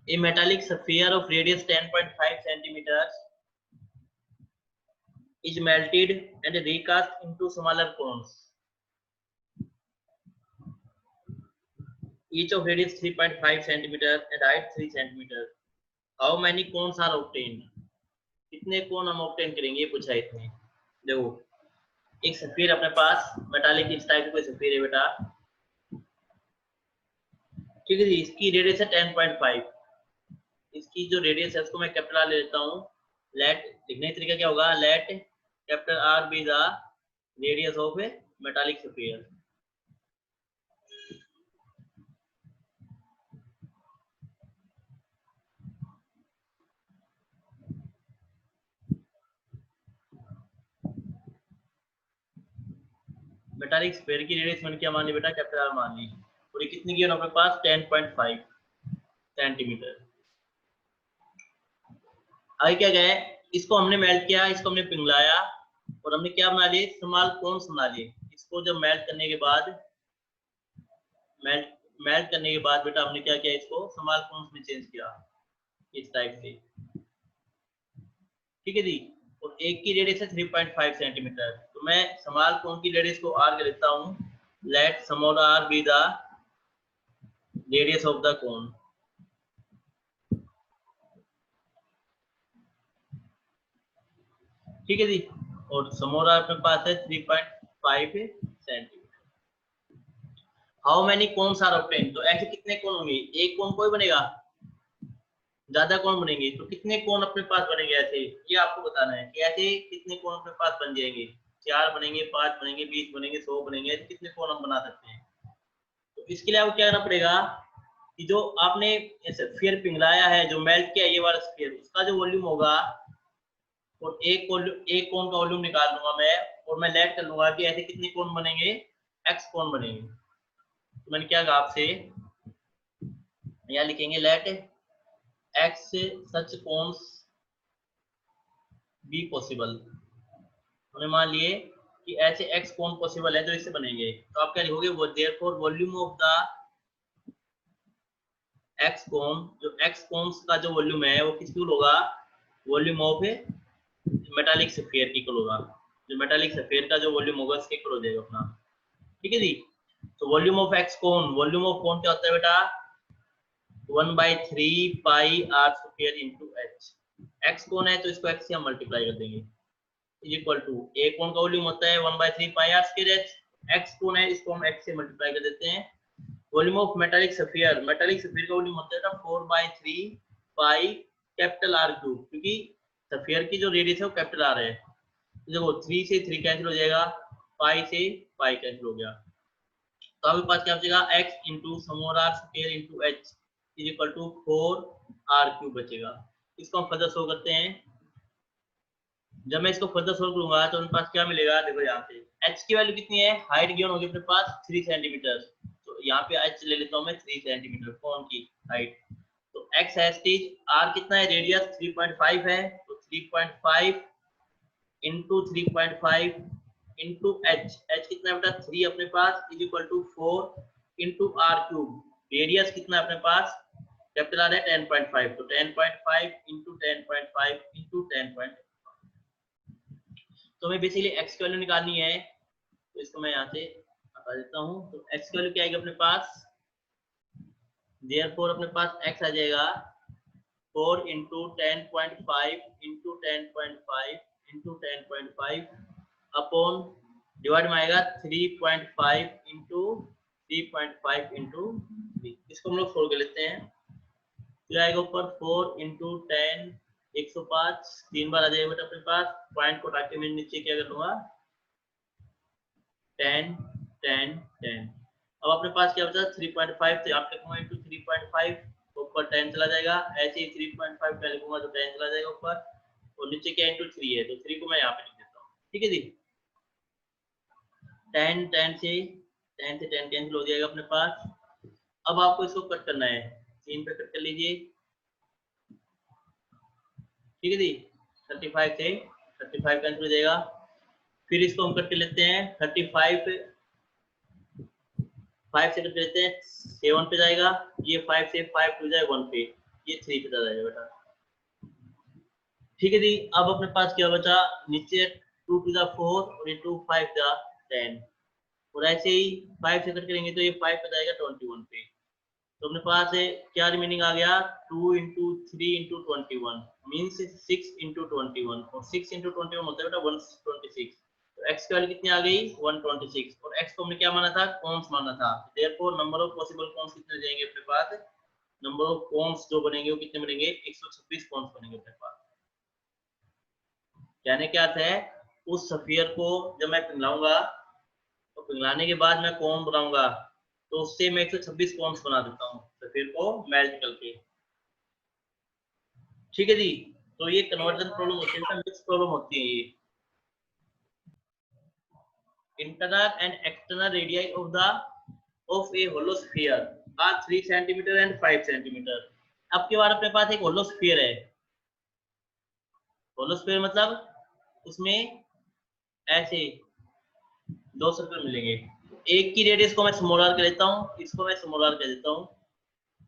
A metallic sphere of radius 10.5 centimeters is melted and recast into smaller cones, each of radius 3.5 centimeter and height 3 centimeter. How many cones are obtained? कितने कोन हम obtain करेंगे, ये पूछा इसने। देखो एक सफीर अपने पास मेटालिक इस टाइप की कोई सफीर है बेटा, ठीक है जी। इसकी रेडियस है 10.5। इसकी जो रेडियस है उसको मैं कैपिटल आर ले लेता हूँ। लेट लिखने का तरीका क्या होगा, let capital R be the radius of a metallic sphere. Metallic sphere की रेडियस मैंने क्या मान ली बेटा, कैपिटल आर मान ली। और ये कितनी की है अपने पास, 10.5 सेंटीमीटर। आगे क्या गया, इसको हमने मेल्ट किया, इसको हमने पिघलाया और हमने क्या बना लिए, स्मॉल कोन्स बना लिए। इसको जब मेल्ट करने के बाद बेटा हमने क्या किया, इसको स्मॉल कोन्स में चेंज किया इस टाइप से, ठीक है जी। और एक की रेडियस है 3.5 सेंटीमीटर, तो मैं स्मॉल कोन की रेडियस को आर कर लेता हूँ। Late small are be the radius of the cone, ठीक है जी। और स्मॉल आर अपने पास है 3.5 centimetre. How many cones are obtain, तो ऐसे कितने कोन होंगे, एक कोन कोई बनेगा, ज्यादा कोन बनेंगे, तो कितने कोन अपने पास बनेंगे ऐसे, ये आपको बताना है कि ऐसे कितने कोन अपने पास बन जाएंगे। 4 बनेंगे, 5 बनेंगे, 20 बनेंगे, 100 बनेंगे, ऐसे कितने कोन हम बना सकते हैं। तो इसके लिए आपको क्या करना पड़ेगा कि जो आपने स्फीयर पिघलाया है, जो मेल्ट किया ये वाला स्फीयर, उसका जो वॉल्यूम होगा, और एक कोन का वॉल्यूम निकाल लूंगा मैं, और मैं लेट कर लूंगा कि ऐसे कितने कोन बनेंगे, एक्स कोन बनेंगे। तो मैंने क्या कहा आपसे, यहाँ लिखेंगे let x such cones be possible. हमने मान लिए कि ऐसे एक्स कोन पॉसिबल है जो इससे बनेंगे, तो आप क्या लिखोगे, वो therefore volume of the X cone, जो एक्स कोन्स का जो वॉल्यूम है वो किसकी होगा, volume of a metallic sphere की इक्वल होगा। जो मेटालिक स्फीयर का जो वॉल्यूम होगा उसके इक्वल हो जाएगा अपना, ठीक है जी। तो volume of X cone, volume of cone क्या होता है बेटा, 1/3 pi R square into H. X cone है तो इसको एक्स से हम मल्टीप्लाई कर देंगे, is equal to a cone का वॉल्यूम होता है 1/3 pi R square H. X cone है इसको हम एक्स से मल्टीप्लाई कर देते हैं। Volume of metallic sphere, metallic sphere का वॉल्यूम होता है 4/3 पाई कैपिटल आर क्यूब, क्योंकि स्फीयर की जो रेडियस है वो कैपिटल आर है। तो देखो 3 से 3 कैंसिल हो जाएगा, पाई से पाई कैंसिल हो गया, तो आपके पास क्या बचेगा, x into small r square into h is equal to 4 r cube बचेगा। इसको हम फर्दर सोल्व करते हैं। जब मैं इसको फर्दर सोल्व करूंगा तो मेरे पास क्या मिलेगा, देखो यहाँ पे h की वैल्यू कितनी है, हाइट गिवन होगी अपने पास 3 सेंटीमीटर, तो यहाँ पे h ले लेता हूँ मैं 3 सेंटीमीटर कोन की हाइट। तो x है स्टीज, r कितना है, रेडियस 3.5 है, तो 3.5 इंटू 3.5 इंटू h, h कितना है बेटा 3 अपने पास, is equal to 4 into R cube. Radius कितना है अपने पास, कैपिटल आर है 10.5, तो 10.5 इंटू 10.5 इंटू 10.5। तो हमें बेसिकली x की वैल्यू निकालनी है, तो इसको मैं यहाँ से हटा देता हूँ। तो x की वैल्यू क्या आएगी अपने पास, देयरफॉर अपने पास x आ जाएगा 4 into 10.5 into 10.5 into 10.5 upon divide में आएगा 3.5 इंटू 3.5 इंटू 3। इसको हम लोग सोल्व कर लेते हैं। तो आएगा ऊपर 4 इंटू 10 105, 3 बार आ जाएगा बेटा अपने पास, पॉइंट को उठा के मैं नीचे क्या कर लूंगा 10 10 10। अब अपने पास क्या बचा 3.5, तो आप लिखूंगा इंटू 3.5, तो ऊपर 10 चला जाएगा, ऐसे ही 3.5 का लिखूंगा तो 10 चला जाएगा ऊपर, और नीचे क्या इंटू 3 है, तो 3 को मैं यहाँ पे लिख देता हूँ, ठीक है जी। 10 10 से 10 कैंसिल हो जाएगा अपने पास। अब आपको इसको कट करना है, 3 पे कट कर लीजिए, ठीक है जी। 35 से 35 कैंसिल हो जाएगा, फिर इसको हम कट कर लेते हैं 35 5 से कट लेते हैं 7 पे जाएगा, ये 5 से 5 टू जाए 1 पे, ये 3 पे आ जाएगा बेटा। ठीक है जी, अब अपने पास क्या बचा, नीचे 2 to the 4 और इंटू 5 to the 10, और ऐसे ही 5 से कट करेंगे तो ये 5 पे जाएगा 21 पे। तो अपने पास है क्या रिमेनिंग आ गया, 2 इंटू 3 इंटू 21 मीन्स 6 इंटू 21, और 6 इंटू 21 होता है बेटा 126। तो x की वैल्यू कितनी आ गई 126, और x को हमने क्या माना था, कॉन्स माना था। Therefore number of possible cons कितने हो जाएंगे अपने पास, नंबर ऑफ कॉन्स जो बनेंगे वो कितने बनेंगे, 126 कॉन्स बनेंगे अपने पास। कहने क्या अर्थ है, उस स्फीयर को जब मैं पिघलाऊंगा तो पिघलाने के बाद मैं कोन बनाऊंगा, तो उससे मैं 126 कॉन्स बना देता हूँ स्फीयर को मेल्ट करके। ठीक है जी, तो ये कन्वर्जन प्रॉब्लम होती है, मिक्स प्रॉब्लम होती है ये। Internal and external radii of a hollow sphere are 3 centimetre and 5 centimetre. अब के बाद अपने पास एक होलो स्फीयर है। होलो स्फीयर मतलब उसमें ऐसे दो सर्कल मिलेंगे, एक की रेडियस को मैं स्मॉल आर कह देता हूँ, इसको मैं स्मॉल आर कह देता हूँ,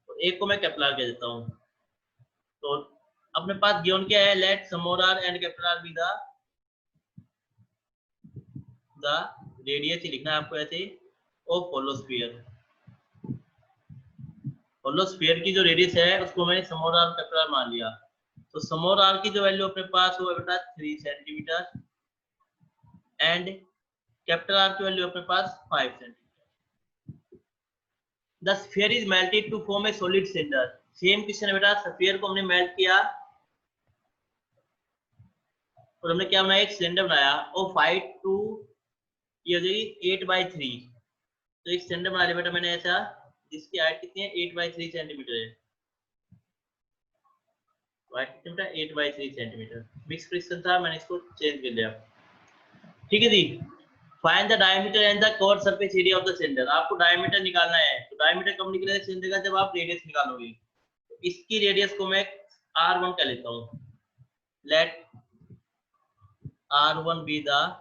और एक को मैं कैपिटल आर कह देता हूँ। तो अपने पास गिवन क्या है, let small R and capital R be the radius ही लिखना है आपको ऐसे of hollow sphere. Hollow sphere की जो रेडियस है उसको मैंने स्मॉल आर कैपिटल आर मान लिया। तो स्मॉल आर की जो वैल्यू अपने पास वो है बेटा 3 सेंटीमीटर एंड कैपिटल आर की वैल्यू अपने पास 5 centimetre. The sphere is melted to form a solid cylinder. Same question है बेटा, स्फीयर को हमने मेल्ट किया और हमने क्या बनाया, एक सिलेंडर बनाया, और 5 टू ये हो जाएगी 8/3। तो एक सिलेंडर बना लिया बेटा मैंने ऐसा, जिसकी हाइट कितनी है 8/3 सेंटीमीटर है। 8/3 सेंटीमीटर। मिक्स फ्रिक्शन था, मैंने इसको चेंज कर लिया। ठीक है जी, find the diameter and the curved surface area of the cylinder. आपको डायमीटर निकालना है, तो डायमीटर कब निकलेगा सिलेंडर का, जब आप रेडियस निकालोगे। तो इसकी रेडियस को मैं r1 कह लेता हूँ। Let r1 be the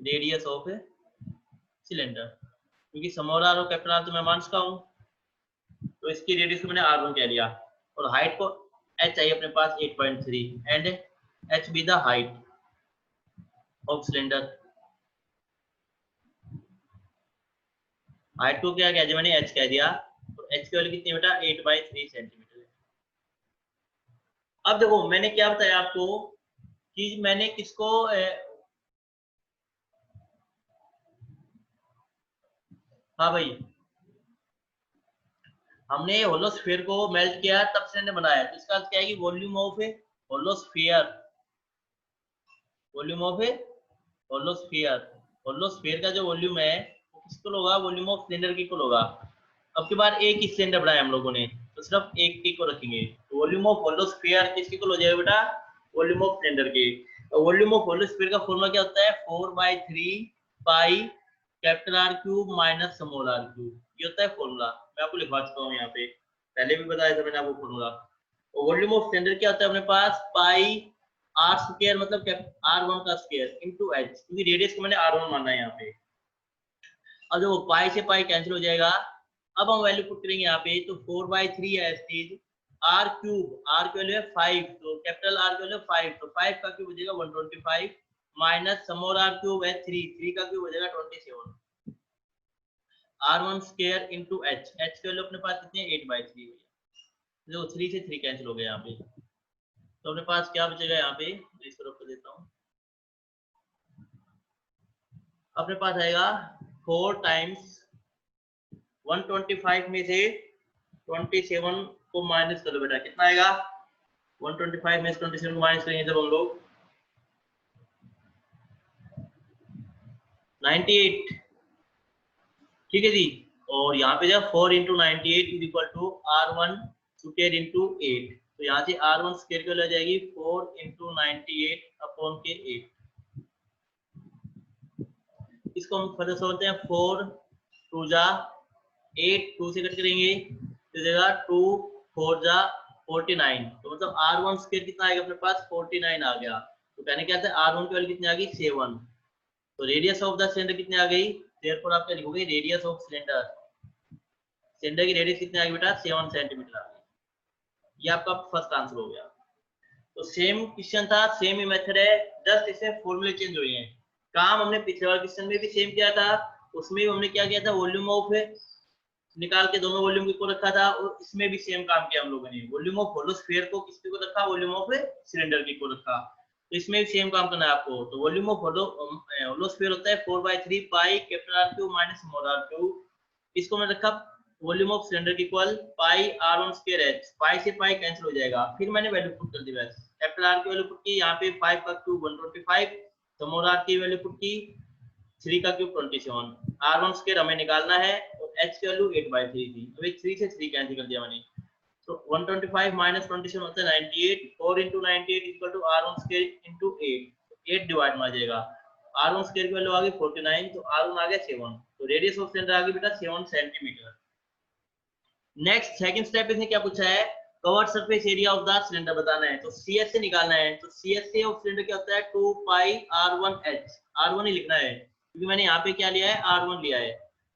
radius of cylinder, क्योंकि स्मॉल आर और कैपिटल आर तो मैं मान चुका हूँ, तो इसकी रेडियस को मैंने r1 कह लिया। और हाइट को h चाहिए अपने पास 8.3 and h be the height of cylinder. Height को क्या कह दिया मैंने, h कह दिया, और h की वैल्यू कितनी है बेटा 8/3 सेंटीमीटर है। अब देखो मैंने क्या बताया आपको कि मैंने किसको हाँ भाई, हमने होलो स्फीयर को मेल्ट किया तब से हमने बनाया, तो इसका अर्थ क्या है कि volume of hollow sphere, volume of hollow sphere, hollow sphere का जो वॉल्यूम है वो किसको होगा, वॉल्यूम ऑफ सिलेंडर की होगा। अब के बाद एक ही सिलेंडर बनाया हम लोगों ने, तो सिर्फ एक की को रखेंगे, तो वॉल्यूम ऑफ होलो स्फीयर किसकी हो जाएगा बेटा, वॉल्यूम ऑफ सिलेंडर की। वॉल्यूम ऑफ होलो स्फीयर का फॉर्मूला क्या होता है, 4/3 pi capital R cube minus small r cube, ये होता है फॉर्मूला। मैं आपको लिखवा चुका हूँ यहाँ पे, पहले भी बताया था मैंने आपको फॉर्मूला। वॉल्यूम ऑफ सिलेंडर क्या होता है अपने पास, पाई आर स्क्वायर मतलब r1 का स्क्वायर इनटू h, क्योंकि रेडियस को मैंने r1 माना है यहाँ पे। अब देखो पाई से पाई कैंसिल हो जाएगा। अब हम वैल्यू पुट करेंगे यहाँ पे, तो 4/3 है स्टेज r क्यूब, r की वैल्यू है 5, तो कैपिटल r की वैल्यू 5, तो 5 का क्यूब हो जाएगा 125 माइनस स्मॉल r क्यूब है 3 का क्यूब हो जाएगा 27, r1 square into h, h की वैल्यू अपने पास कितनी है 8/3। देखो 3 से 3 कैंसिल हो गया यहाँ पे, तो अपने पास क्या बचेगा यहाँ पे, इस तरफ कर देता हूँ, अपने पास आएगा 4 टाइम्स 125 में से 27 को माइनस कर लो बेटा, कितना आएगा 125 में से 27 को माइनस करेंगे जब हम लोग 98। ठीक है जी, और यहाँ पे जब 4 into 98 is equal to r1 square into 8, तो यहाँ से r1 स्क्वायर की ले जाएगी 4 इंटू 98 अपॉन के 8। इसको हम फर्दर सोचते हैं, 4 2 जा 8, 2 से कट करेंगे तो देगा 2 4 जा 49, तो मतलब r1 स्क्वायर कितना आएगा अपने पास 49 आ गया। तो कहने क्या था r1 की वैल्यू कितनी आ गई 7, तो रेडियस ऑफ द सिलेंडर कितनी आ गई, देयरफॉर आप क्या लिखोगे, रेडियस ऑफ सिलेंडर, सिलेंडर की रेडियस कितनी आ गई बेटा 7 सेंटीमीटर आ गई। ये आपका फर्स्ट आंसर हो गया। तो सेम क्वेश्चन था, सेम ही मेथड है, जस्ट इसमें फॉर्मूले चेंज हुए हैं। काम हमने पिछले वाले क्वेश्चन में भी सेम किया था, उसमें भी हमने क्या किया था, वॉल्यूम ऑफ निकाल के दोनों वॉल्यूम को रखा था, और इसमें भी सेम काम किया हम लोगों ने। वॉल्यूम ऑफ होलो स्फीयर को किसके को रखा, वॉल्यूम ऑफ सिलेंडर की को रखा। तो इसमें भी सेम काम करना है आपको। तो वॉल्यूम ऑफ होलो स्फीयर होता है 4/3 pi capital R cube minus small r cube. इसको मैंने रखा वॉल्यूम ऑफ सिलेंडर की equal pi r1 square h। Pi से पाई कैंसिल हो जाएगा, फिर मैंने वैल्यू पुट कर दी बस। कैपिटल आर की वैल्यू पुट की, यहाँ पे 5 का क्यूब 125, स्मॉल आर की वैल्यू पुट की 3 का क्यूब 27, r1 स्क्वायर हमें निकालना है, और h की वैल्यू 8/3 थी, तो 3 से 3 कैंसिल कर दिया मैंने। तो 125 माइनस 27 होता है 98, 4 into 98 equal to r1 square into 8, 8 divide में आ जाएगा। r1 स्क्वायर की वैल्यू आ गई 49, तो r1 आ गया 7। तो रेडियस ऑफ सिलेंडर आ गई बेटा 7 सेंटीमीटर। नेक्स्ट सेकंड स्टेप इसने क्या पूछा है, curved surface area of the cylinder बताना है। तो CS से निकालना है। तो CS से ऑफ सिलेंडर क्या होता है, 2 पाई r1h। r1 ही लिखना है क्योंकि मैंने यहाँ पे क्या लिया है, r1 लिया है।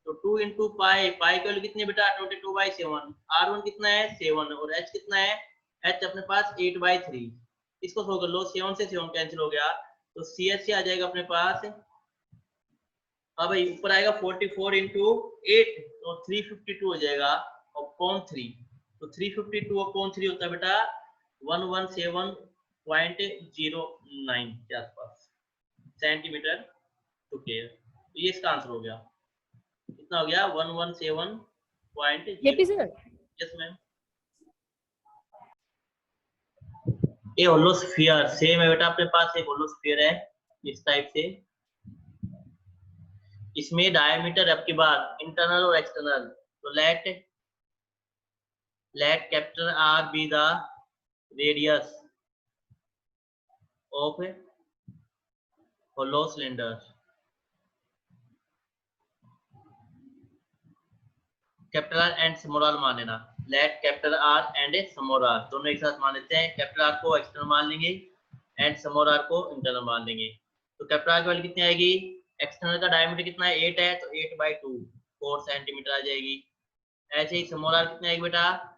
तो 2 into पाई, पाई की वैल्यू कितनी है बेटा 22/7, r1 कितना है 7, और h कितना है, h अपने पास 8/3। इसको सॉल्व कर लो, 7 से 7 कैंसिल हो गया, तो CS से आ जाएगा अपने पास, हाँ भाई ऊपर आएगा 44 into 8, तो 352 हो जाएगा अपॉन 3। तो 352 अपॉन 3 होता है बेटा 117.09 के आसपास सेंटीमीटर स्क्वायर। तो ये इसका आंसर हो गया, कितना हो गया 117.0। Yes ma'am. ये होलो स्फीयर सेम है बेटा, अपने पास एक होलो स्फीयर है इस टाइप से। इसमें डायमीटर आपके बाद इंटरनल और एक्सटर्नल। तो let capital R be the radius of hollow cylinder। Capital R and small r मान लेना। Let capital R and small r दोनों एक साथ मान लेते हैं। कैपिटल R को एक्सटर्नल मान लेंगे एंड स्मॉल r को इंटरनल मान लेंगे। तो कैपिटल R की वैल्यू कितनी आएगी, एक्सटर्नल का डायमीटर कितना है 8 है, तो 8/2 4 सेंटीमीटर आ जाएगी। ऐसे ही स्मॉल r कितनी आएगी बेटा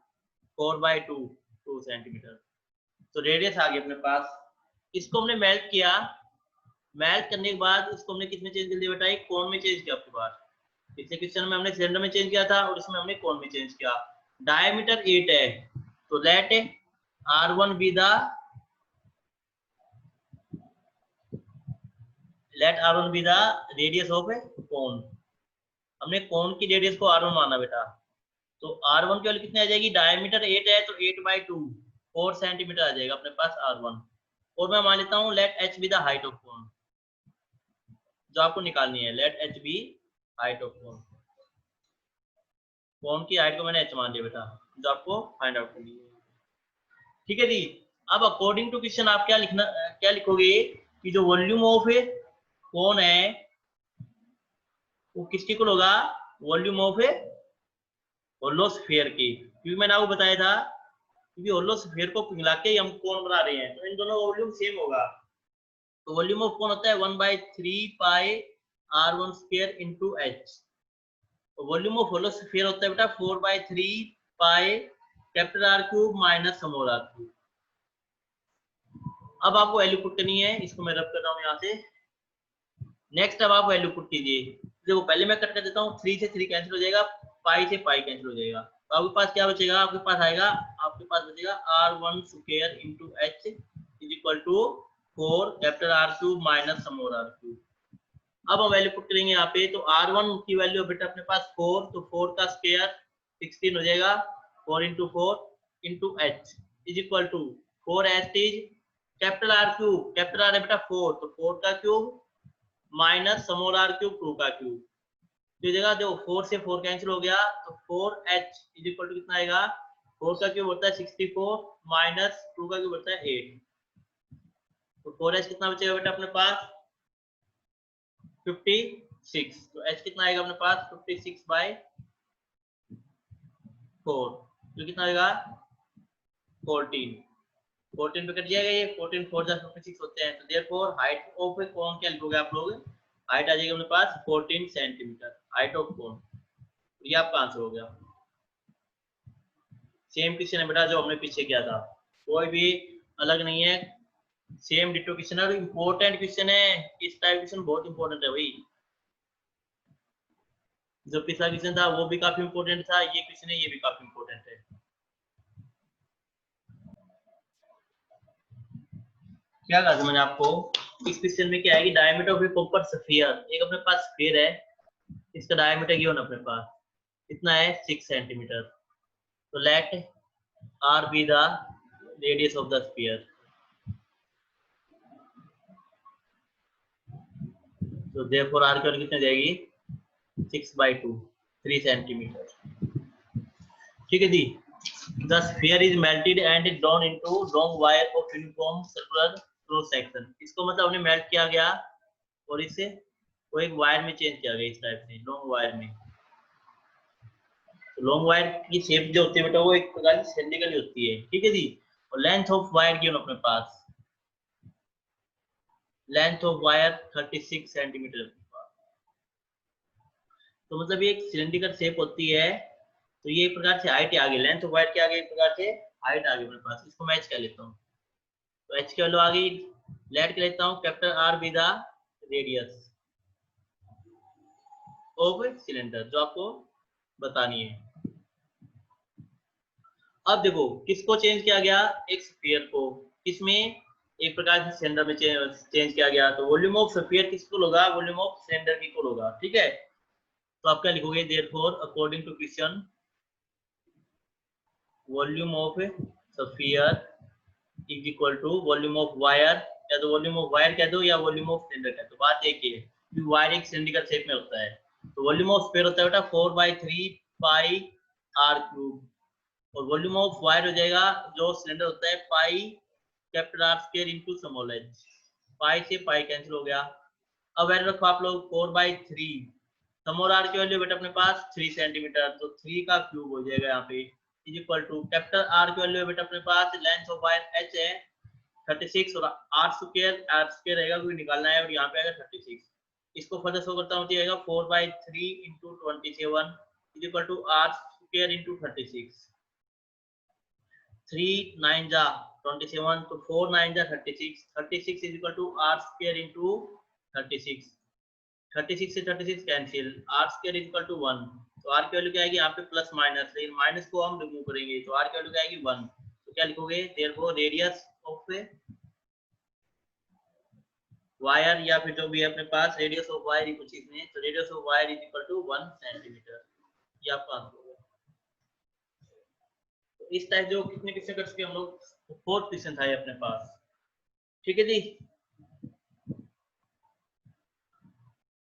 4/2 2 सेंटीमीटर। तो रेडियस आ गई अपने पास। इसको हमने मेल्ट किया, मेल्ट करने के बाद इसको हमने कितने चेंज कर दिया बेटा, एक कोण में चेंज किया आपके पास। पिछले क्वेश्चन में हमने सिलेंडर में चेंज किया था, और इसमें हमने कोण में चेंज किया। डायमीटर 8 है, तो let r1 be the radius of cone. हमने कोण की रेडियस को r1 माना बेटा। तो r1 की वैल्यू कितनी आ जाएगी, डायमीटर 8 है तो 8/2 4 सेंटीमीटर आ जाएगा अपने पास r1। और मैं मान लेता हूं let h be the height of cone जो आपको निकालनी है। Let h be height of cone, cone की हाइट को मैंने h मान लिया बेटा, जो आपको फाइंड आउट करनी है। ठीक है जी। अब अकॉर्डिंग टू क्वेश्चन आप क्या लिखोगे कि जो वॉल्यूम ऑफ कोन है वो किसके इक्वल होगा, वॉल्यूम ऑफ होलो स्फीयर की। क्योंकि मैंने आपको बताया था क्योंकि होलो स्फीयर को पिघला के हम कोन बना रहे हैं, तो इन दोनों का वॉल्यूम सेम होगा। तो वॉल्यूम ऑफ कोन होता है 1/3 pi r1 square into h। Volume of hollow sphere होता है बेटा 4/3 pi capital R cube minus small r cube. अब आपको वैल्यू पुट करनी है, इसको मैं रब कर रहा हूं यहां से। नेक्स्ट अब आप वैल्यू पुट कीजिए। देखो पहले मैं कट कर देता हूं, 3 से 3 कैंसिल हो जाएगा, पाई से पाई कैंसिल हो जाएगा। तो आपके पास क्या बचेगा, आपके पास आएगा, आपके पास बचेगा r1 square into h is equal to 4 capital R cube minus small r cube. अब हम वैल्यू पुट करेंगे यहाँ पे। तो r1 की वैल्यू बेटा अपने पास 4, तो 4 का स्क्वायर 16 हो जाएगा, 4 into 4 into h is equal to 4h is capital R cube, capital R है बेटा 4, तो 4 का cube minus small r cube 2 का क्यूब। तो जगह देखो 4 से 4 कैंसिल हो गया, तो 4h इज इक्वल टू कितना आएगा, 4 का क्यूब होता है 64 माइनस 2 का क्यूब होता है 8। तो 4h कितना बचेगा बेटा अपने पास 56। तो h कितना आएगा अपने पास 56/4, तो कितना आएगा 14 पे कट जाएगा ये, 14 4 जा 56 होते हैं। तो देयरफॉर हाइट ऑफ कोन क्या लिखोगे आप लोग, हाइट आ जाएगी अपने पास 14 सेंटीमीटर हाइट ऑफ कोन। ये आपका आंसर हो गया। सेम क्वेश्चन है बेटा जो हमने पीछे किया था, कोई भी अलग नहीं है, सेम डिटो क्वेश्चन है और इम्पोर्टेंट क्वेश्चन है। इस टाइप क्वेश्चन बहुत इंपॉर्टेंट है भाई। जो पिछला क्वेश्चन था वो भी काफी इंपॉर्टेंट था, ये क्वेश्चन है ये भी काफी इंपॉर्टेंट है। क्या कहा था मैंने आपको, इस क्वेश्चन में क्या है कि diameter of A copper sphere, एक अपने पास स्फीयर है, इसका डायमीटर गिवन अपने पास इतना है 6 सेंटीमीटर। तो let R be the radius of the sphere. तो देयरफॉर आर की वैल्यू कितनी जाएगी 6/2 3 सेंटीमीटर। ठीक है जी। The sphere is melted and drawn into long wire of uniform circular cross section. इसको मतलब हमने मेल्ट किया गया और इसे वो एक वायर में चेंज किया गया इस टाइप से, लॉन्ग वायर में। तो लॉन्ग वायर की शेप जो होती है बेटा वो एक प्रकार की सिलिंड्रिकल होती है। ठीक है जी। और लेंथ ऑफ वायर गिवन अपने पास, लेंथ ऑफ वायर 36 सेंटीमीटर। तो मतलब ये एक सिलिंड्रिकल शेप होती है, तो ये एक प्रकार से हाइट आ गई, लेंथ ऑफ वायर के आगे एक प्रकार से हाइट आ गई मेरे पास। इसको मैं एच कह लेता हूँ, तो एच की वैल्यू आ गई, लेट के लेता हूँ capital R be the radius of cylinder, जो आपको बतानी है। अब देखो किसको चेंज किया गया, एक स्फीयर को, किसमें एक प्रकार से सिलेंडर में चेंज किया गया। तो वॉल्यूम ऑफ स्फीयर किसको होगा, वॉल्यूम ऑफ सिलेंडर की को होगा। ठीक है। तो आप क्या लिखोगे, therefore according to question volume of sphere is equal to volume of wire, या तो वॉल्यूम ऑफ वायर कह दो या वॉल्यूम ऑफ सिलेंडर कह दो, बात एक ही है कि वायर एक सिलेंड्रिकल शेप में होता है। तो वॉल्यूम ऑफ स्फीयर होता है बेटा 4/3 पाई आर क्यूब, और वॉल्यूम ऑफ वायर हो जाएगा जो सिलेंडर होता है pi capital R square into small H. Pi से पाई कैंसिल हो गया। अब वैल्यू रखो आप लोग 4/3, स्मॉल आर की वैल्यू बेटा अपने पास 3 सेंटीमीटर, तो 3 का क्यूब हो जाएगा यहाँ पे, is equal to capital R की वैल्यू बेटा अपने पास, लेंथ ऑफ वायर एच है 36 और आर स्क्वायर रहेगा क्योंकि निकालना है, और यहाँ पे आएगा 36। इसको फर्दर शो करता हूँ, आएगा 4/3 into 27 is equal to r square into 36। 3 9 जा 27, तो 4 9 जा 36, 36 is equal to r square into 36। 36 से 36 cancel, r square is equal to 1। तो आर की वैल्यू क्या आएगी यहाँ पे प्लस माइनस, लेकिन माइनस को हम रिमूव करेंगे, तो आर की वैल्यू क्या आएगी 1। तो क्या लिखोगे, देयरफॉर रेडियस ऑफ वायर, या फिर जो भी है अपने पास रेडियस ऑफ वायर कुछ इसमें, तो radius of wire is equal to 1 centimetre. ये आपका आंसर होगा। तो इस टाइप जो कितने क्वेश्चन कर चुके हम लोग, 4 क्वेश्चन था ये अपने पास। ठीक है जी।